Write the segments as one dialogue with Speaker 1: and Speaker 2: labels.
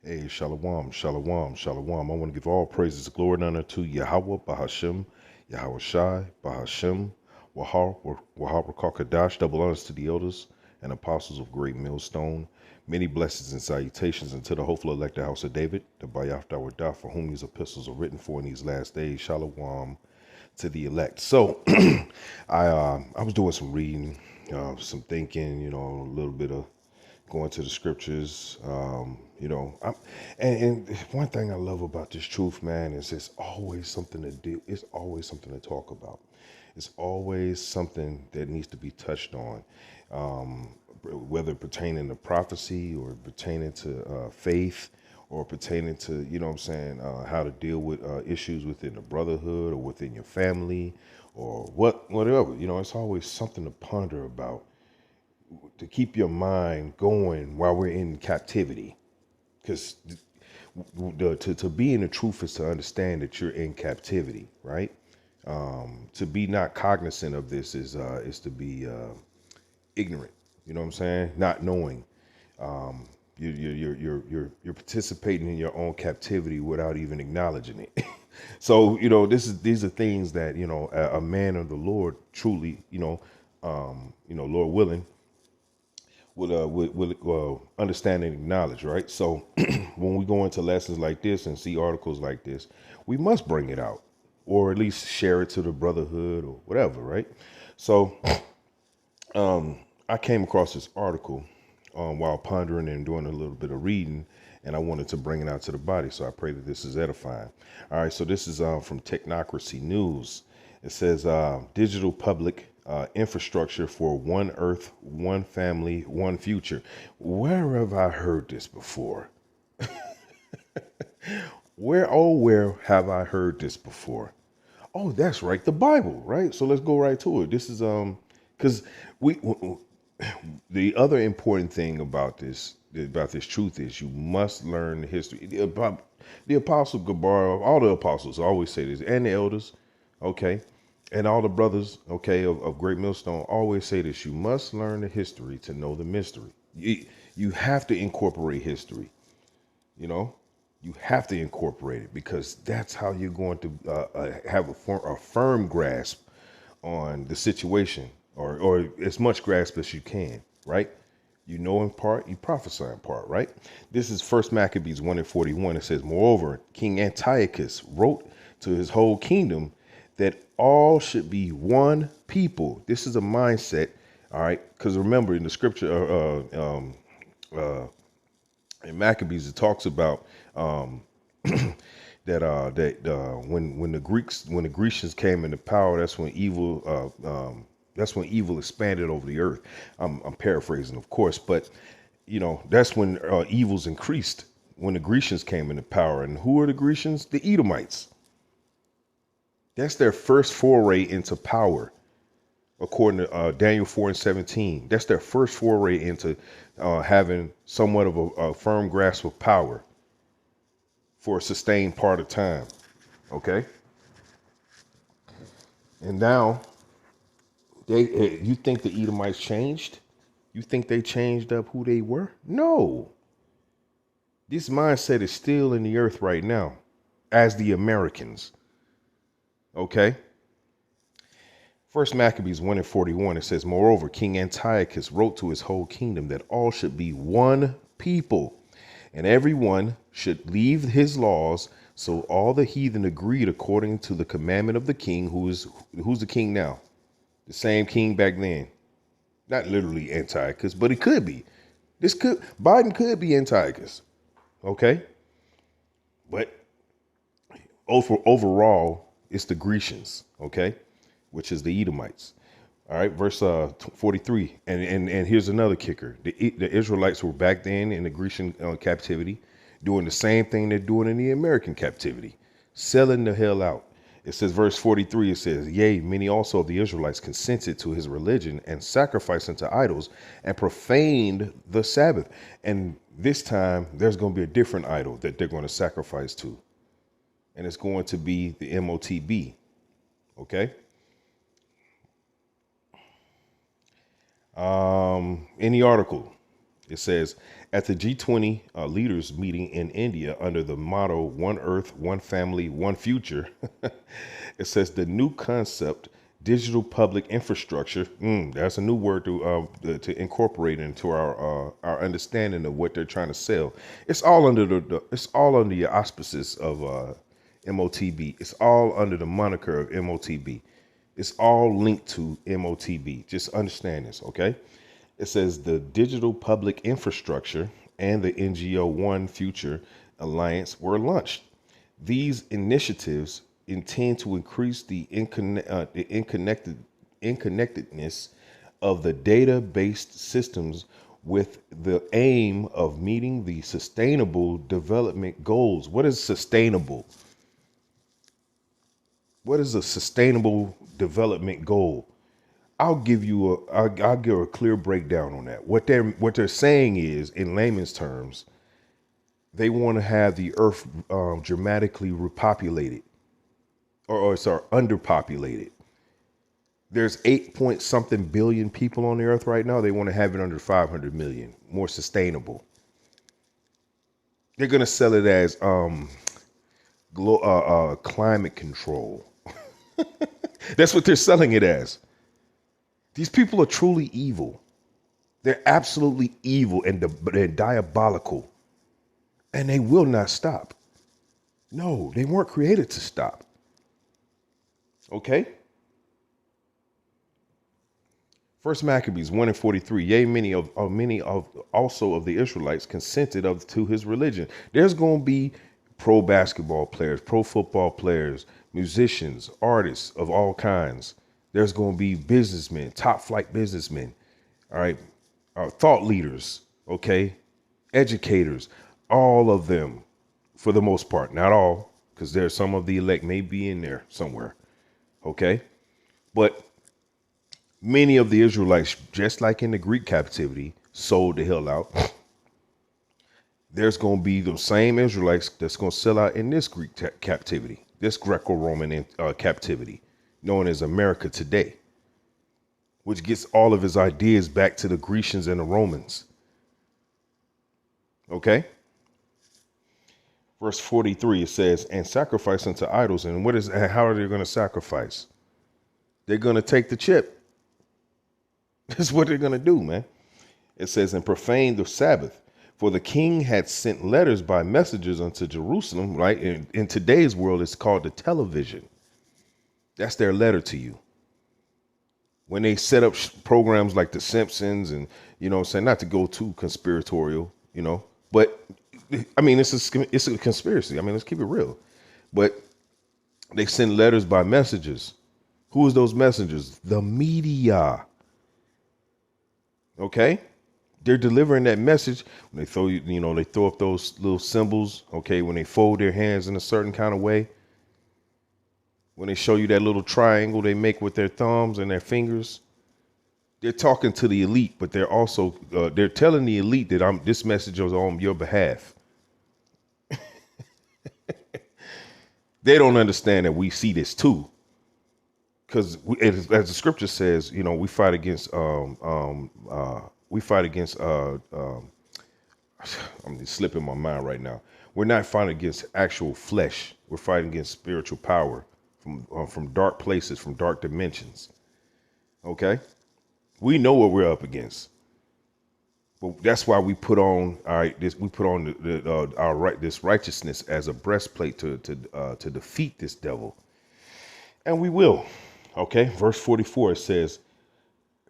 Speaker 1: Hey, shalom, shalom, shalom. I want to give all praises, glory, and honor to Yahweh, Bahashem, Yahweh Shai, Bahashem, Wahar, double honors to the elders and apostles of Great Millstone. Many blessings and salutations unto the hopeful elected house of David, the Bayaf Dawadah, for whom these epistles are written for in these last days. Shalom to the elect. So, I was doing some reading, some thinking, a little bit of going to the scriptures. And one thing I love about this truth, man, is it's always something to do. It's always something to talk about. It's always something that needs to be touched on, whether pertaining to prophecy or pertaining to faith or pertaining to, how to deal with issues within the brotherhood or within your family or whatever. It's always something to ponder about, to keep your mind going while we're in captivity. Because to be in the truth is to understand that you're in captivity, right? To be not cognizant of this is to be ignorant. You know what I'm saying? Not knowing. You're participating in your own captivity without even acknowledging it. So these are things that a man of the Lord truly Lord willing with understanding and knowledge, right? So when we go into lessons like this and see articles like this, we must bring it out, or at least share it to the brotherhood or whatever, right? So I came across this article while pondering and doing a little bit of reading, and I wanted to bring it out to the body. So I pray that this is edifying. All right, so this is from Technocracy News. It says digital public infrastructure for one earth, one family, one future. Where have I heard this before? Where have I heard this before? Oh, that's right, the Bible, right? So let's go right to it. This is because we the other important thing about this truth is you must learn the history. The apostle Gabar, all the apostles always say this, and the elders, okay, and all the brothers, okay, of Great Millstone always say this: you must learn the history to know the mystery. You have to incorporate history. You know, you have to incorporate it because that's how you're going to have a firm grasp on the situation, or as much grasp as you can, right? You know in part, you prophesy in part, right? This is First Maccabees 1:41. It says, moreover, King Antiochus wrote to his whole kingdom that all should be one people. This is a mindset, all right? Because remember in the scripture, in Maccabees, it talks about when the Grecians came into power, that's when evil expanded over the earth. I'm paraphrasing, of course, but that's when evils increased when the Grecians came into power. And who are the Grecians? The Edomites. That's their first foray into power, according to Daniel 4:17. That's their first foray into having somewhat of a firm grasp of power for a sustained part of time. Okay, and now you think the Edomites changed? You think they changed up who they were? No. This mindset is still in the earth right now, as the Americans. Okay. First Maccabees 1:41, it says, moreover, King Antiochus wrote to his whole kingdom that all should be one people, and every one should leave his laws. So all the heathen agreed according to the commandment of the king, who's the king now? The same king back then. Not literally Antiochus, but it could be. Biden could be Antiochus. Okay? But overall, it's the Grecians, okay? Which is the Edomites. All right, verse 43. And here's another kicker. The Israelites were back then in the Grecian captivity, doing the same thing they're doing in the American captivity, selling the hell out. It says, verse 43, it says, yea, many also of the Israelites consented to his religion and sacrificed unto idols and profaned the Sabbath. And this time there's going to be a different idol that they're going to sacrifice to. And it's going to be the MOTB. Okay. In the article, It says, at the G20 leaders meeting in India under the motto One Earth, One Family, One Future, it says the new concept, digital public infrastructure, that's a new word to incorporate into our understanding of what they're trying to sell. It's all under it's all under the auspices of MOTB. It's all under the moniker of MOTB. It's all linked to MOTB. Just understand this, okay? It says the digital public infrastructure and the NGO One Future Alliance were launched. These initiatives intend to increase the interconnectedness of the data-based systems with the aim of meeting the sustainable development goals. What is sustainable? What is a sustainable development goal? I'll give a clear breakdown on that. What they're saying is, in layman's terms, they want to have the earth dramatically repopulated, or sorry, underpopulated. There's 8 point something billion people on the earth right now. They want to have it under 500 million, more sustainable. They're gonna sell it as climate control. That's what they're selling it as. These people are truly evil. They're absolutely evil and they're diabolical. And they will not stop. No, they weren't created to stop. Okay? First Maccabees 1:43. Yea, many of also of the Israelites consented to his religion. There's going to be pro basketball players, pro football players, musicians, artists of all kinds. There's going to be businessmen, top flight businessmen, all right, thought leaders, okay, educators, all of them, for the most part, not all, because there's some of the elect may be in there somewhere, okay, but many of the Israelites, just like in the Greek captivity, sold the hell out. There's going to be the same Israelites that's going to sell out in this Greek captivity, this Greco-Roman captivity, known as America today, which gets all of his ideas back to the Grecians and the Romans. Okay? Verse 43, it says, and sacrifice unto idols. And how are they going to sacrifice? They're going to take the chip. That's what they're going to do, man. It says, and profane the Sabbath. For the king had sent letters by messengers unto Jerusalem, right? In today's world, it's called the television. That's their letter to you. When they set up programs like The Simpsons and, you know what I'm saying, not to go too conspiratorial, you know, but I mean, it's a conspiracy. I mean, let's keep it real. But they send letters by messengers. Who is those messengers? The media. Okay? They're delivering that message when they they throw up those little symbols. Okay? When they fold their hands in a certain kind of way. When they show you that little triangle they make with their thumbs and their fingers, they're talking to the elite, but they're also they're telling the elite that this message is on your behalf. They don't understand that we see this too, because as the scripture says, you know, we fight against I'm just slipping my mind right now. We're not fighting against actual flesh. We're fighting against spiritual power from dark places, from dark dimensions. Okay, we know what we're up against, but that's why we put on this righteousness as a breastplate to defeat this devil, and we will. Okay, verse 44 it says,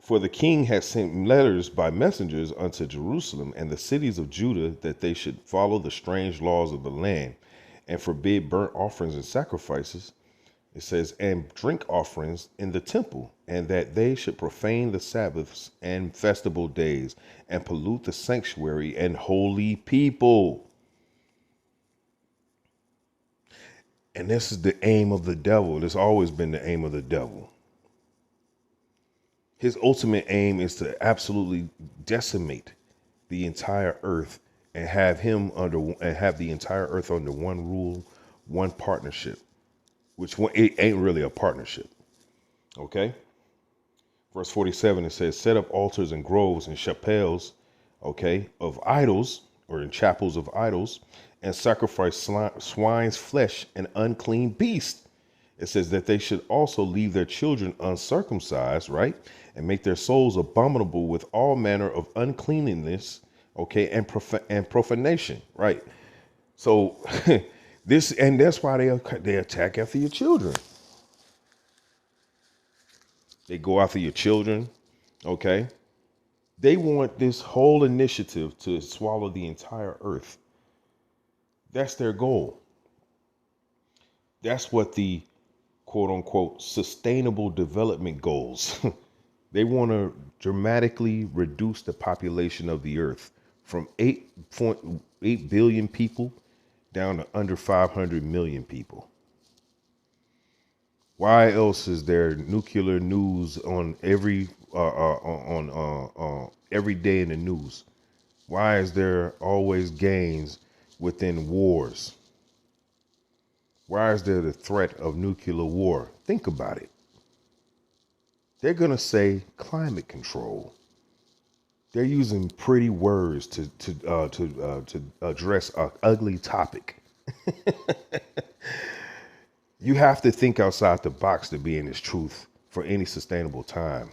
Speaker 1: for the king had sent letters by messengers unto Jerusalem and the cities of Judah that they should follow the strange laws of the land and forbid burnt offerings and sacrifices. It says, and drink offerings in the temple, and that they should profane the Sabbaths and festival days and pollute the sanctuary and holy people. And this is the aim of the devil. It's always been the aim of the devil. His ultimate aim is to absolutely decimate the entire earth and have the entire earth under one rule, one partnership, which it ain't really a partnership. Okay. Verse 47, it says, set up altars and groves and chapels. okay, of idols or in chapels of idols and sacrifice swine's flesh and unclean beasts. It says that they should also leave their children uncircumcised, right? And make their souls abominable with all manner of uncleanliness, okay, and profanation, right? So this, and that's why they attack after your children. They go after your children, okay? They want this whole initiative to swallow the entire earth. That's their goal. That's what the quote unquote sustainable development goals. They want to dramatically reduce the population of the earth from 8.8 billion people down to under 500 million people. Why else is there nuclear news on every day in the news? Why is there always gains within wars? Why is there the threat of nuclear war? Think about it. They're going to say climate control. They're using pretty words to address an ugly topic. You have to think outside the box to be in this truth for any sustainable time,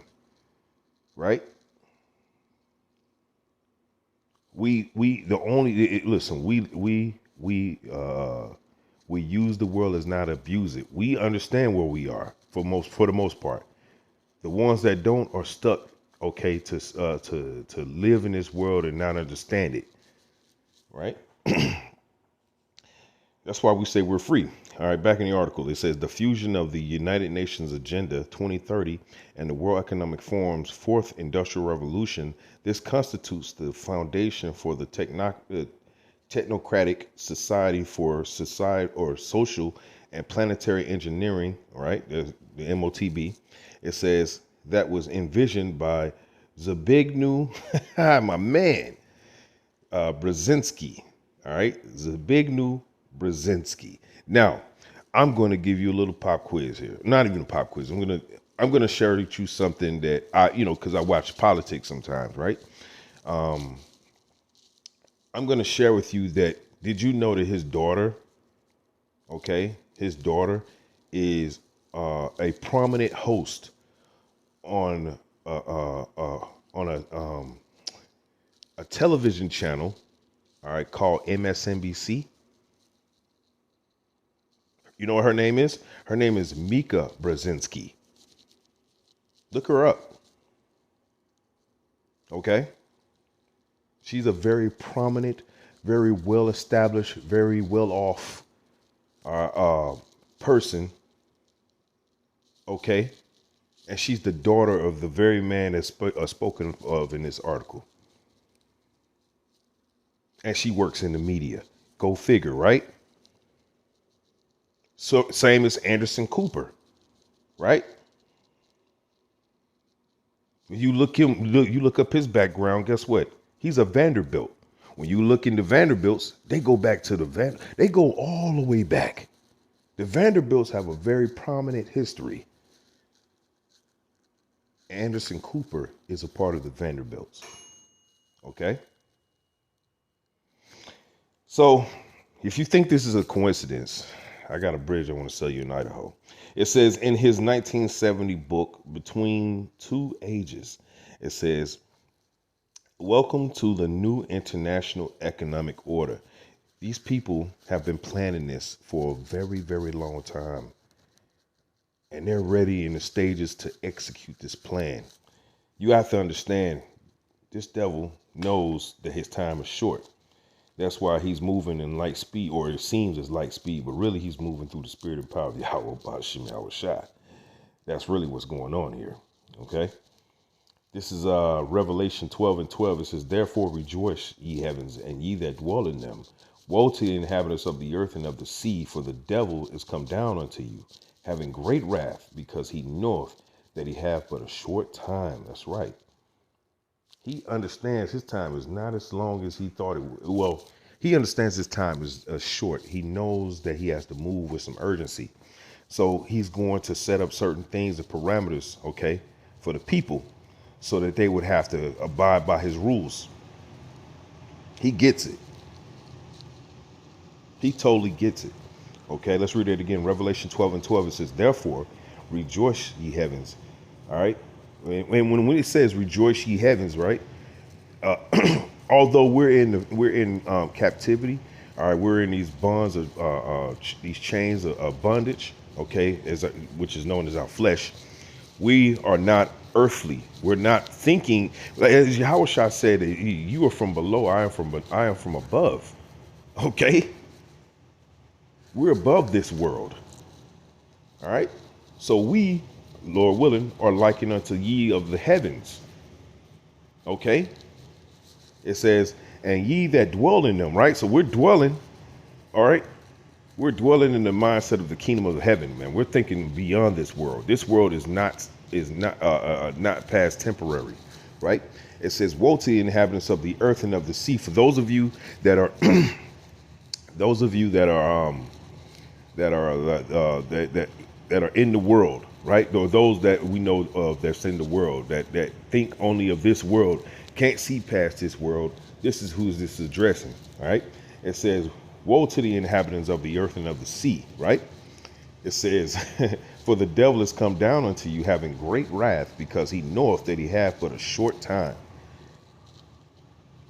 Speaker 1: right? Listen. We use the world as not abuse it. We understand where we are for the most part. The ones that don't are stuck, okay, to live in this world and not understand it, right? That's why we say we're free. All right, back in the article, it says the fusion of the United Nations Agenda 2030 and the World Economic Forum's fourth industrial revolution. This constitutes the foundation for the technocratic society for society or social and planetary engineering, right? The MOTB. It says that was envisioned by Zbigniew, my man, Brzezinski. All right, Zbigniew Brzezinski. Now, I'm going to give you a little pop quiz here. Not even a pop quiz. I'm gonna share with you something that because I watch politics sometimes, right? I'm going to share with you that. Did you know that his daughter, okay, his daughter is a prominent host on a television channel, all right, called MSNBC. You know what her name is? Her name is Mika Brzezinski. Look her up. Okay? She's a very prominent, very well established, very well off person. Okay? And she's the daughter of the very man that's spoken of in this article. And she works in the media. Go figure, right? So same as Anderson Cooper, right? You look up his background. Guess what? He's a Vanderbilt. When you look into Vanderbilts, they go back to they go all the way back. The Vanderbilts have a very prominent history. Anderson Cooper is a part of the Vanderbilts. Okay? So, if you think this is a coincidence, I got a bridge I want to sell you in Idaho. It says in his 1970 book, Between Two Ages, it says, welcome to the new international economic order. These people have been planning this for a very, very long time. And they're ready in the stages to execute this plan. You have to understand, this devil knows that his time is short. That's why he's moving in light speed, or it seems as light speed, but really he's moving through the spirit and power of Yahweh Ba'ashim Yahweh Shai. That's really what's going on here. Okay? This is Revelation 12:12. It says, therefore rejoice, ye heavens, and ye that dwell in them. Woe to the inhabitants of the earth and of the sea, for the devil is come down unto you, having great wrath, because he knoweth that he hath but a short time. That's right. He understands his time is not as long as he thought it would. Well, he understands his time is short. He knows that he has to move with some urgency. So he's going to set up certain things and parameters, okay, for the people so that they would have to abide by his rules. He gets it. He totally gets it. Okay, let's read it again. Revelation 12 and 12, it says, therefore, rejoice ye heavens. All right. When it says rejoice ye heavens, right? Although we're in captivity, all right, we're in these bonds of these chains of bondage, okay, which is known as our flesh. We are not earthly. We're not thinking, like as Yahushua said, you are from below, I am from above. Okay, we're above this world. All right, so we, Lord willing, are likened unto ye of the heavens. Okay, it says, and ye that dwell in them, right? So we're dwelling, all right? We're dwelling in the mindset of the kingdom of heaven, man. We're thinking beyond this world. This world is not past temporary, right? It says, woe to the inhabitants of the earth and of the sea. For those of you that are those of you that are that are in the world, right? Or those that we know of that's in the world that think only of this world, can't see past this world. This is who this is addressing, all right? It says, woe to the inhabitants of the earth and of the sea, right? It says, for the devil is come down unto you having great wrath, because he knoweth that he hath but a short time.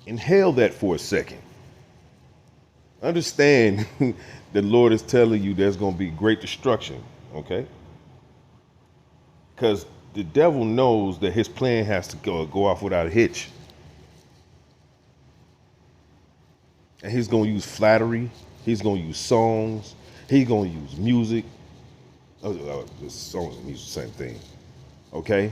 Speaker 1: Inhale that for a second. Understand the Lord is telling you there's going to be great destruction, okay? Because the devil knows that his plan has to go off without a hitch. And he's going to use flattery. He's going to use songs. He's going to use music. The songs and music, same thing. Okay?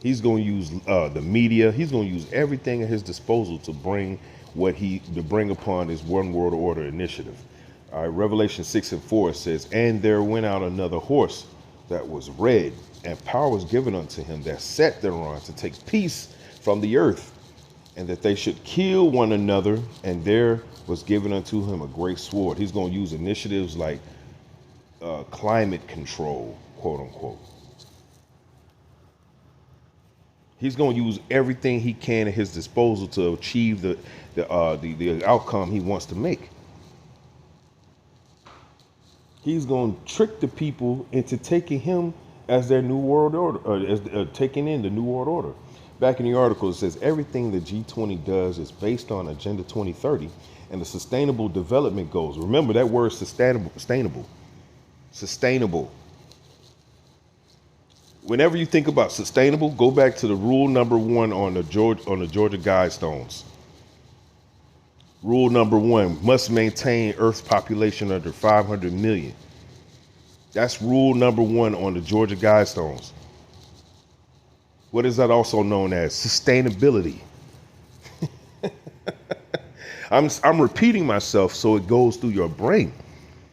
Speaker 1: He's going to use the media. He's going to use everything at his disposal to bring upon his one world order initiative. All right, Revelation 6 and 4 says, and there went out another horse that was red, and power was given unto him that sat thereon to take peace from the earth, and that they should kill one another, and there was given unto him a great sword. He's going to use initiatives like climate control, quote unquote. He's going to use everything he can at his disposal to achieve the outcome he wants to make. He's going to trick the people into taking him as their new world order, taking in the new world order. Back in the article, it says everything the G20 does is based on Agenda 2030 and the Sustainable Development Goals. Remember that word, sustainable. Whenever you think about sustainable, go back to the rule number 1 on the Georgia Guidestones. Rule number 1, must maintain Earth's population under 500 million. That's rule number 1 on the Georgia Guidestones. What is that also known as? Sustainability. I'm repeating myself so it goes through your brain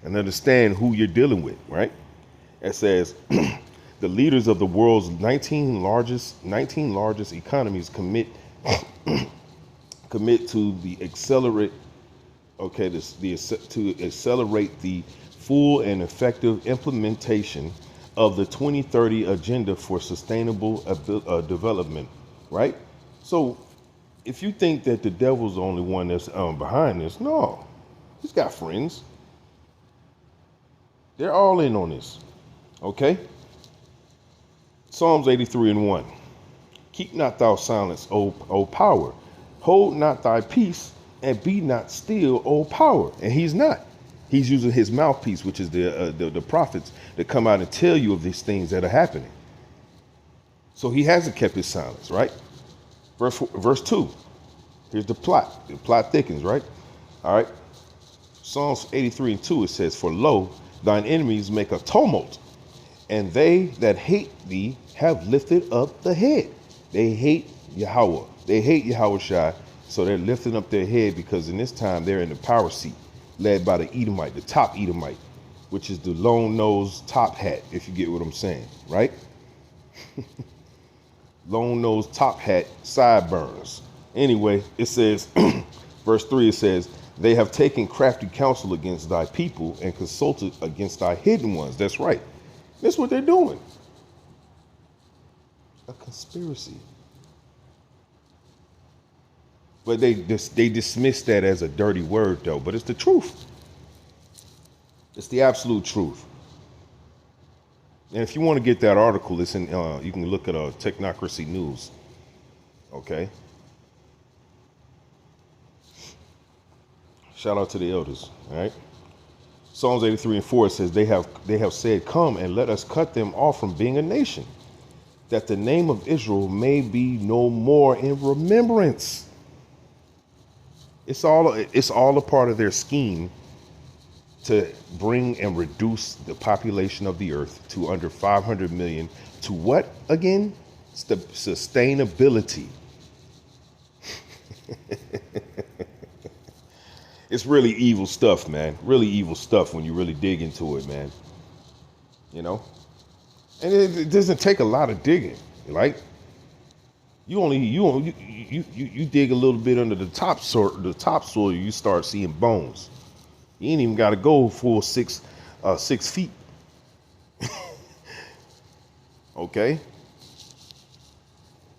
Speaker 1: and understand who you're dealing with, right? It says the leaders of the world's 19 largest economies commit to accelerate the full and effective implementation of the 2030 agenda for sustainable development, right? So if you think that the devil's the only one that's behind this, no, he's got friends. They're all in on this, okay? Psalms 83 and 1. Keep not thou silence, O power. Hold not thy peace, and be not still, O power. And he's not. He's using his mouthpiece, which is the prophets, to come out and tell you of these things that are happening. So he hasn't kept his silence, right? Verse 2. Here's the plot. The plot thickens, right? All right. Psalms 83 and 2, it says, for lo, thine enemies make a tumult, and they that hate thee have lifted up the head. They hate Yahweh. They hate Yahushua, so they're lifting up their head because in this time they're in the power seat, led by the Edomite, the top Edomite, which is the long-nosed top hat, if you get what I'm saying, right? Long-nosed top hat, sideburns. Anyway, it says, verse 3, it says, they have taken crafty counsel against thy people and consulted against thy hidden ones. That's right. That's what they're doing. A conspiracy. But they dismiss that as a dirty word though. But it's the truth. It's the absolute truth. And if you want to get that article, it's in. You can look at Technocracy News. Okay. Shout out to the elders. All right. Psalms 83 and 4 says they have said, "Come and let us cut them off from being a nation, that the name of Israel may be no more in remembrance." It's all a part of their scheme to bring and reduce the population of the earth to under 500 million to what again? Sustainability. It's really evil stuff, man. Really evil stuff when you really dig into it, man. You know? And it doesn't take a lot of digging. Like you dig a little bit under the topsoil, you start seeing bones. You ain't even got to go full 6 feet. Okay,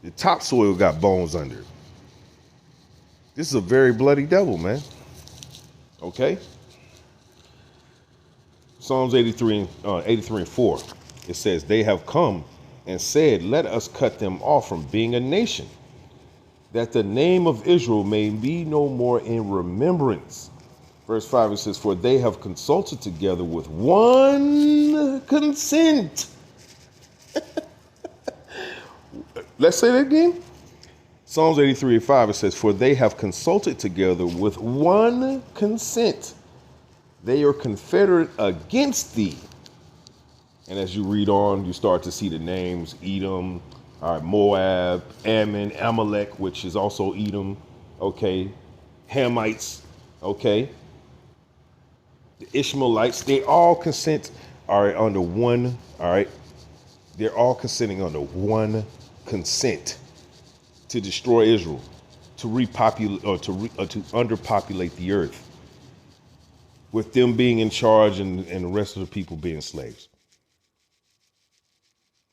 Speaker 1: the topsoil got bones under it. This is a very bloody devil, man. Okay, Psalms 83 and 4. It says, "They have come and said, let us cut them off from being a nation, that the name of Israel may be no more in remembrance." Verse 5, it says, "For they have consulted together with one consent." Let's say that again. Psalms 83 and 5, it says, "For they have consulted together with one consent. They are confederate against thee." And as you read on, you start to see the names: Edom, all right, Moab, Ammon, Amalek, which is also Edom, okay, Hamites, okay, the Ishmaelites. They all consent, all right, under one, all right, they're all consenting under one consent to destroy Israel, to repopulate to underpopulate the earth, with them being in charge and the rest of the people being slaves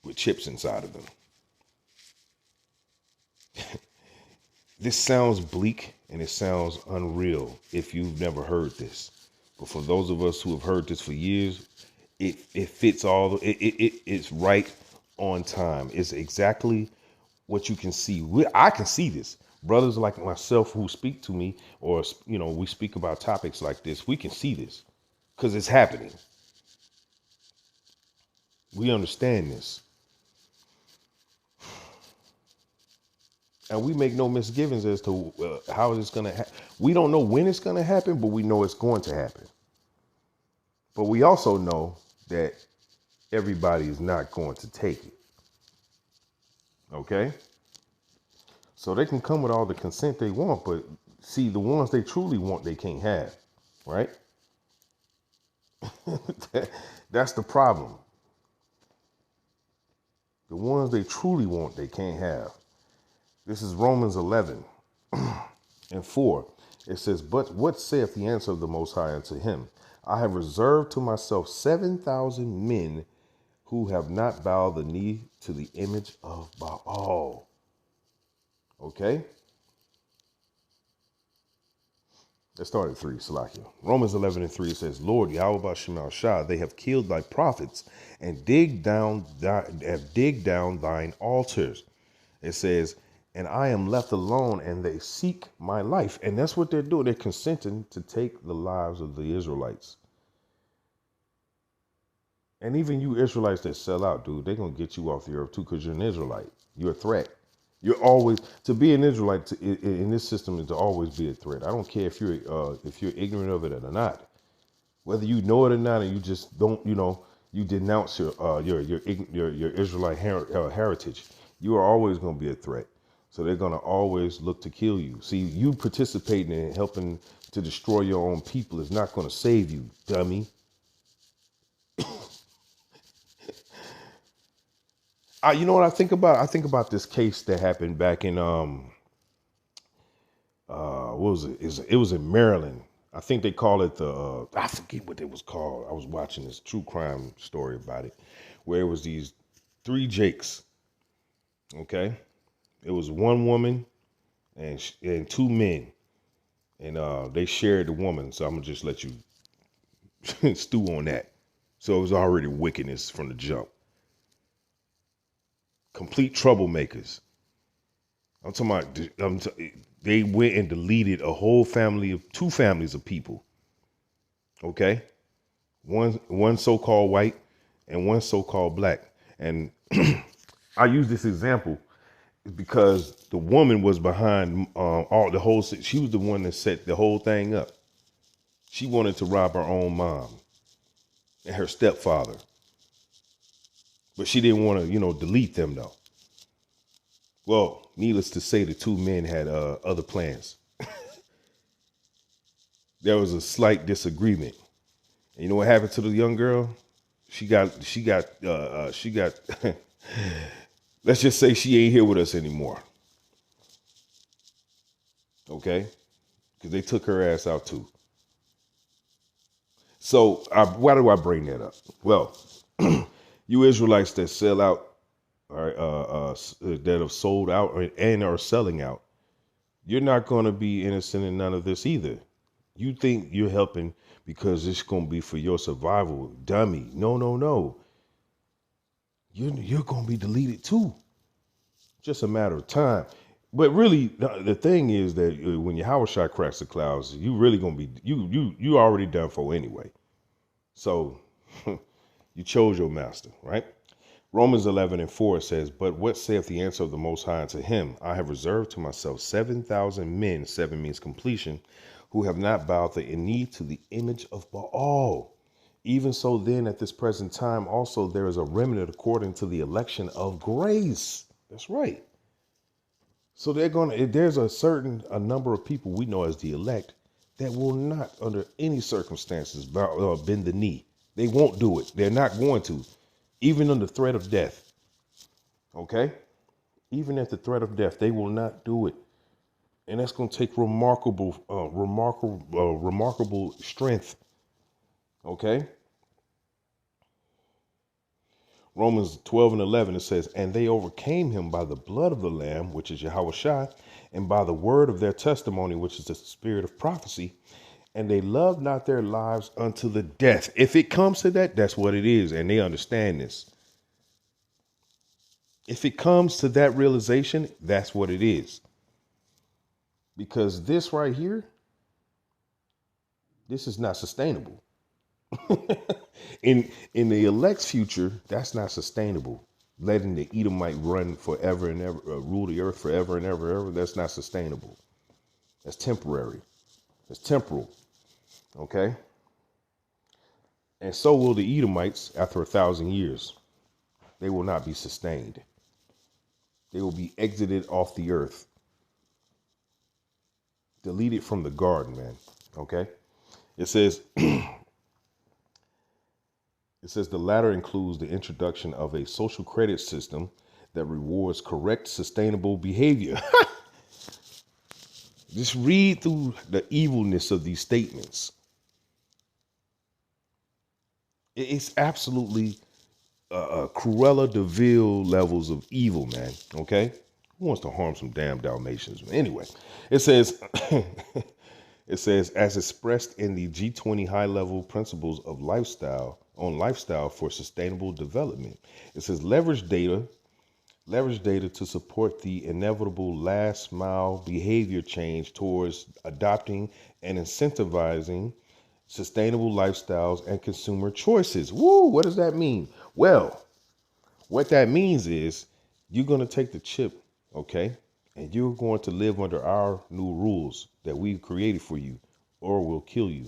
Speaker 1: with chips inside of them. This sounds bleak and it sounds unreal if you've never heard this. But for those of us who have heard this for years, it fits it's right on time. It's exactly what you can see. I can see this. Brothers like myself who speak to me, or we speak about topics like this, we can see this because it's happening. We understand this. And we make no misgivings as to how it's going to happen. We don't know when it's going to happen, but we know it's going to happen. But we also know that everybody is not going to take it. Okay? So they can come with all the consent they want, but see, the ones they truly want, they can't have. Right? That's the problem. The ones they truly want, they can't have. This is Romans 11 and 4. It says, "But what saith the answer of the Most High unto him? I have reserved to myself 7,000 men who have not bowed the knee to the image of Baal." Okay? Let's start at 3, Salakia. Romans 11 and 3 says, "Lord Yahweh B'Shem Shah, they have killed thy prophets and have digged down thine altars." It says, "And I am left alone, and they seek my life." And that's what they're doing. They're consenting to take the lives of the Israelites. And even you Israelites that sell out, dude, they're going to get you off the earth too, because you're an Israelite. You're a threat. You're always, to be an Israelite in this system is to always be a threat. I don't care if you're ignorant of it or not. Whether you know it or not, and you just don't, you denounce your Israelite heritage, you are always going to be a threat. So they're going to always look to kill you. See, you participating in helping to destroy your own people is not going to save you, dummy. You know what I think about? I think about this case that happened back in what was it? It was in Maryland. I think they call it I forget what it was called. I was watching this true crime story about it, where it was these 3 Jakes. Okay, it was one woman and two men, and they shared the woman. So I'm gonna just let you stew on that. So it was already wickedness from the jump. Complete troublemakers. I'm talking about. They went and deleted a whole family of two families of people. Okay, one so-called white and one so-called black. And I use this example because the woman was behind all the whole. She was the one that set the whole thing up. She wanted to rob her own mom and her stepfather, but she didn't want to, delete them though. Well, needless to say, the two men had other plans. There was a slight disagreement. And you know what happened to the young girl? She got. Let's just say she ain't here with us anymore. Okay, because they took her ass out too. So why do I bring that up? Well, you Israelites that sell out, that have sold out and are selling out, you're not going to be innocent in none of this either. You think you're helping because it's going to be for your survival, dummy. No, no, no. You're going to be deleted too. Just a matter of time. But really, the thing is that when your Howard shot cracks the clouds, you really gonna be you already done for anyway. So you chose your master, right? Romans 11:4 says, "But what saith the answer of the Most High unto him? I have reserved to myself 7,000 men." 7 means completion, who have not bowed the knee to the image of Baal. Even so, then at this present time also there is a remnant according to the election of grace. That's right. So there's a number of people we know as the elect that will not, under any circumstances, bend the knee. They won't do it. They're not going to, even under threat of death. Okay, even at the threat of death, they will not do it, and that's going to take remarkable strength. Okay. Romans 12:11, it says, "And they overcame him by the blood of the Lamb, which is Yahushua, and by the word of their testimony, which is the spirit of prophecy. And they loved not their lives unto the death." If it comes to that, that's what it is. And they understand this. If it comes to that realization, that's what it is. Because this right here, this is not sustainable. in the elect's future, that's not sustainable. Letting the Edomite run forever and ever, rule the earth forever and ever, that's not sustainable. That's temporary. That's temporal. Okay. And so will the Edomites after 1,000 years. They will not be sustained. They will be exited off the earth. Deleted from the garden, man. Okay. It says, the latter includes the introduction of a social credit system that rewards correct, sustainable behavior. Just read through the evilness of these statements. It's absolutely Cruella de Vil levels of evil, man. Okay? Who wants to harm some damn Dalmatians? Anyway, it says, as expressed in the G20 high-level principles of lifestyle for sustainable development. It says leverage data to support the inevitable last mile behavior change towards adopting and incentivizing sustainable lifestyles and consumer choices. Woo, what does that mean? Well, what that means is you're going to take the chip, okay? And you're going to live under our new rules that we've created for you, or we'll kill you.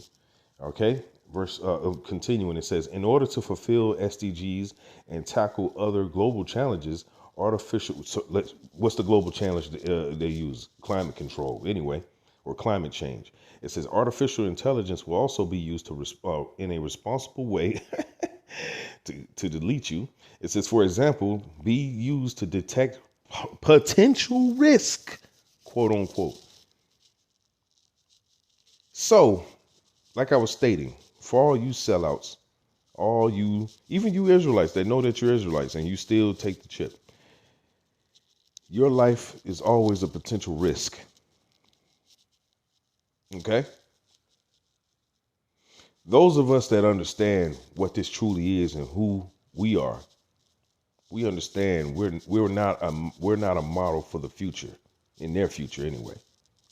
Speaker 1: Okay? Verse continuing, it says, in order to fulfill SDGs and tackle other global challenges, what's the global challenge they use? Climate control, anyway, or climate change. It says artificial intelligence will also be used in a responsible way to delete you. It says, for example, be used to detect potential risk, quote unquote. So, like I was stating, for all you sellouts, even you Israelites that know that you're Israelites and you still take the chip, your life is always a potential risk. Okay. Those of us that understand what this truly is and who we are, we understand we're not a model for the future, in their future anyway.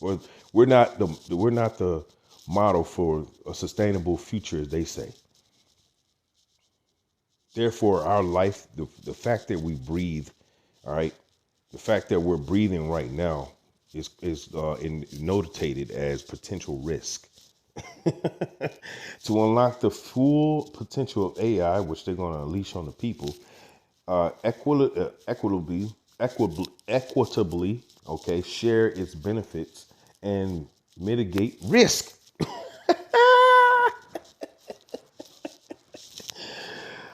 Speaker 1: Or we're not the model for a sustainable future, as they say. Therefore, our life, the fact that we breathe, all right, the fact that we're breathing right now is notated as potential risk. To unlock the full potential of AI, which they're going to unleash on the people, equitably, okay, share its benefits and mitigate risk.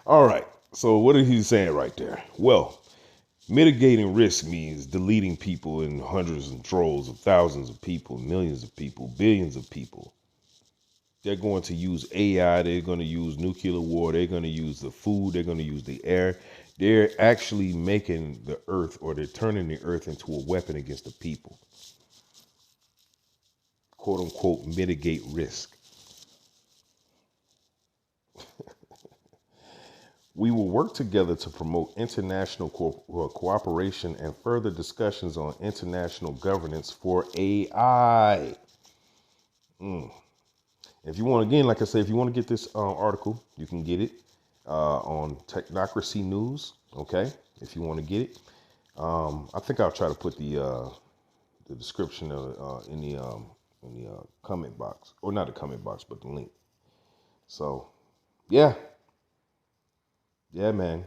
Speaker 1: All right. So what is he saying right there? Well, mitigating risk means deleting people in hundreds and trolls of thousands of people, millions of people, billions of people. They're going to use AI. They're going to use nuclear war. They're going to use the food. They're going to use the air. They're actually making the earth, or they're turning the earth into a weapon against the people. Quote unquote, mitigate risk. We will work together to promote international cooperation and further discussions on international governance for AI. If you want, again, like I say, if you want to get this article, you can get it on Technocracy News. Okay, if you want to get it, I think I'll try to put the description in the comment box, or not the comment box, but the link. So, yeah, yeah, man,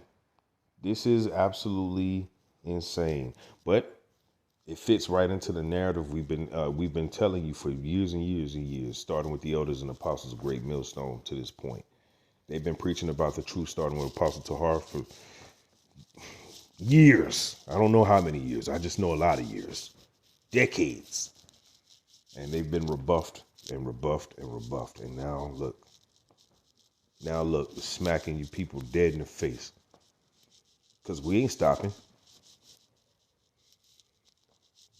Speaker 1: this is absolutely insane, but it fits right into the narrative we've been telling you for years and years and years, starting with the elders and apostles of Great Millstone to this point. They've been preaching about the truth, starting with Apostle Tahar for years. I don't know how many years. I just know a lot of years, decades, and they've been rebuffed and rebuffed and rebuffed. And now look, smacking you people dead in the face, because we ain't stopping.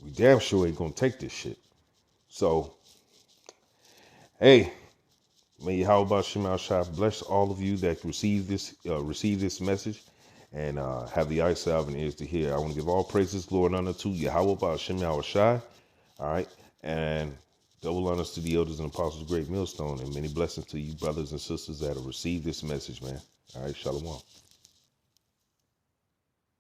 Speaker 1: We damn sure ain't gonna take this shit. So, hey, may Yahweh Shema Shah bless all of you that receive this message and have the eyes salve and ears to hear. I want to give all praises, glory, and honor to Yahweh Shema Shah. All right, and double honors to the elders and apostles of Great Millstone, and many blessings to you brothers and sisters that have received this message, man. All right, shalom.